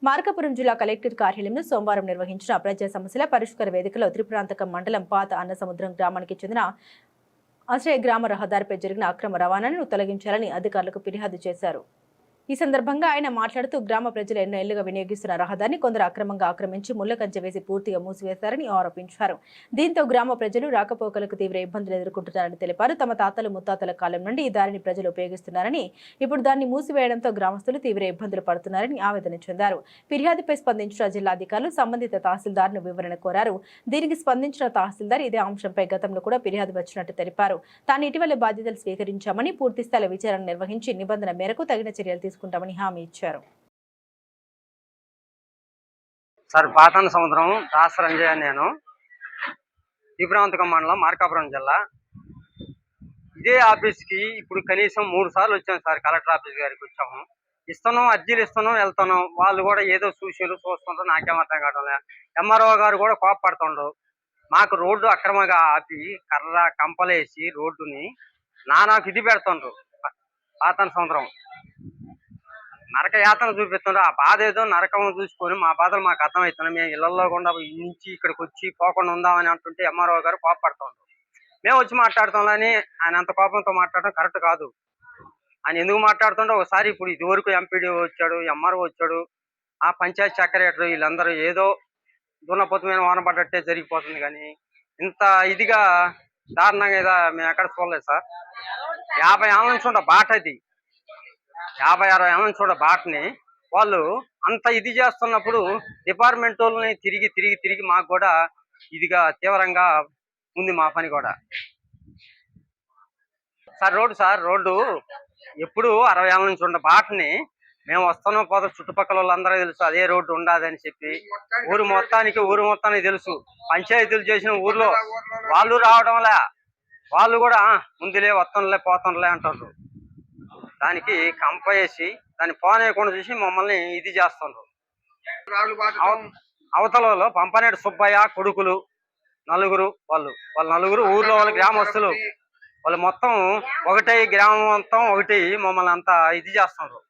మార్కాపురం జిల్లా కలెక్టర్ కార్యాలయంలో సోమవారం నిర్వహించిన ప్రజా సమస్యల పరిష్కార వేదికలో త్రిపురాంతకం మండలం పాత అన్నసముద్రం గ్రామానికి చెందిన ఆశ్రయ గ్రామ రహదారిపై జరిగిన అక్రమ రవాణాను తొలగించాలని అధికారులకు ఫిర్యాదు చేశారు. ఈ సందర్భంగా ఆయన మాట్లాడుతూ గ్రామ ప్రజలు ఎన్నో ఏళ్లుగా వినియోగిస్తున్న రహదారిని కొందరు అక్రమంగా ఆక్రమించి ముళ్ల కంచె వేసి పూర్తిగా మూసివేశారని ఆరోపించారు. దీంతో గ్రామ ప్రజలు రాకపోకలకు తీవ్ర ఇబ్బందులు ఎదుర్కొంటున్నారని తెలిపారు. తమ తాతలు ముత్తాతల కాలం నుండి ఈ దారిని ప్రజలు ఉపయోగిస్తున్నారని, ఇప్పుడు దాన్ని మూసివేయడంతో గ్రామస్తులు తీవ్ర ఇబ్బందులు పడుతున్నారని ఆవేదన చెందారు. ఫిర్యాదుపై స్పందించిన జిల్లా అధికారులు సంబంధిత తహసీల్దార్ను వివరణ కోరారు. దీనికి స్పందించిన తహసీల్దార్ ఇదే అంశంపై గతంలో కూడా ఫిర్యాదు వచ్చినట్టు తెలిపారు. తాను ఇటీవల బాధ్యతలు స్వీకరించామని, పూర్తిస్థాయి విచారణ నిర్వహించి నిబంధన మేరకు తగిన చర్యలు తీసుకుంటామని హామీ ఇచ్చారు. సార్ పాతాన సముద్రం దాసరంజయ్య, నేను త్రిపురాంతకం మండలం మార్కాపురం జిల్లా. ఇదే ఆఫీస్కి ఇప్పుడు కనీసం 3 సార్లు వచ్చాం సార్. కలెక్టర్ ఆఫీస్ గారికి వచ్చాము, ఇస్తున్నాం, అర్జీలు ఇస్తున్నాం, వెళ్తున్నాం. వాళ్ళు కూడా ఏదో చూస్తుంటారు, నాకేం అర్థం కావడం. ఎంఆర్ఓ గారు కూడా కోపపడుతుండ్రు. మాకు రోడ్డు అక్రమంగా ఆపి కర్ర కంపలేసి రోడ్డుని నాకు ఇది పెడుతుండ్రు. పాతాన సముద్రం నరక యాతన చూపిస్తుండ్రు. ఆ బాధ ఏదో నరకం చూసుకొని మా బాధలు మాకు అర్థమవుతున్నాయి. మేము ఇళ్లలో కూడా నుంచి ఇక్కడికి వచ్చి పోకుండా ఉందామని అంటుంటే ఎంఆర్ఓ గారు కోపపడుతుండ్రు. మేము వచ్చి మాట్లాడుతామని ఆయన అంత కోపంతో మాట్లాడటం కరెక్ట్ కాదు. ఆయన ఎందుకు మాట్లాడుతుంటే ఒకసారి ఇప్పుడు ఇదివరకు ఎంపీడీ వచ్చాడు, ఎంఆర్ఓ వచ్చాడు, ఆ పంచాయతీ సెక్రటరీ, వీళ్ళందరూ ఏదో దున్నపోతమైన వానపడ్డట్టే జరిగిపోతుంది. కానీ ఇంత ఇదిగా దారుణంగా ఏదో మేము ఎక్కడ చూడలేదు సార్. 50 ఏళ్ళ నుంచి ఉండే బాట అది, 50-60 ఏళ్ళ నుంచి ఉండే బాటని వాళ్ళు అంత ఇది చేస్తున్నప్పుడు డిపార్ట్మెంట్ వాళ్ళని తిరిగి మాకు కూడా ఇదిగా తీవ్రంగా ఉంది మా పని కూడా. సార్ రోడ్డు ఎప్పుడు 60 ఏళ్ళ నుంచి ఉండే బాటని మేము వస్తున్నాం పోతాం, చుట్టుపక్కల వాళ్ళందరూ తెలుసు అదే రోడ్డు ఉండదని చెప్పి. ఊరు మొత్తానికి తెలుసు. పంచాయతీలు చేసిన ఊర్లో వాళ్ళు రావడంలే, వాళ్ళు కూడా ముందులే వస్తాంలే పోతాంలే అంటారు. దానికి కంప వేసి దాన్ని పోనేయకుండా చూసి మమ్మల్ని ఇది చేస్తుండ్రు. అవతలలో పంపనేటి సుబ్బయ్య కొడుకులు నలుగురు, వాళ్ళు నలుగురు ఊర్లో వాళ్ళ గ్రామస్తులు, వాళ్ళు మొత్తం ఒకటే గ్రామం మొత్తం ఒకటి మమ్మల్ని అంతా ఇది చేస్తుండ్రు.